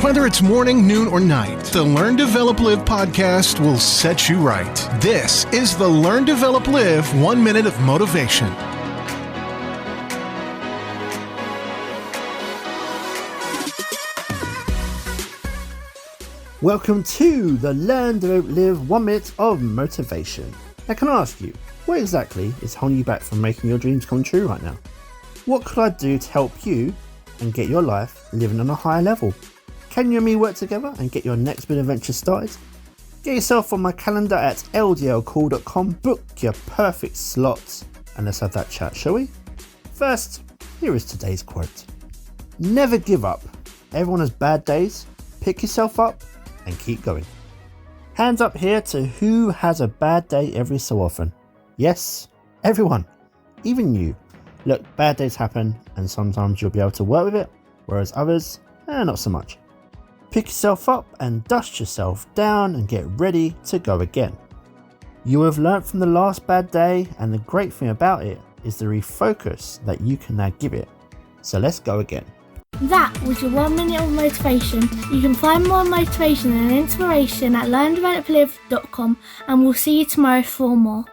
Whether it's morning, noon, or night, the Learn, Develop, Live podcast will set you right. This is the Learn, Develop, Live 1 Minute of Motivation. Welcome to the Learn, Develop, Live 1 Minute of Motivation. Now, can I ask you, what exactly is holding you back from making your dreams come true right now? What could I do to help you and get your life living on a higher level? Can you and me work together and get your next big adventure started? Get yourself on my calendar at ldlcall.com, book your perfect slots, and let's have that chat, shall we? First, here is today's quote. Never give up. Everyone has bad days. Pick yourself up and keep going. Hands up here to who has a bad day every so often. Yes, everyone, even you. Look, bad days happen and sometimes you'll be able to work with it, whereas others, not so much. Pick yourself up and dust yourself down and get ready to go again. You will have learnt from the last bad day, and the great thing about it is the refocus that you can now give it. So let's go again. That was your 1 minute of motivation. You can find more motivation and inspiration at learndeveloplive.com, and we'll see you tomorrow for more.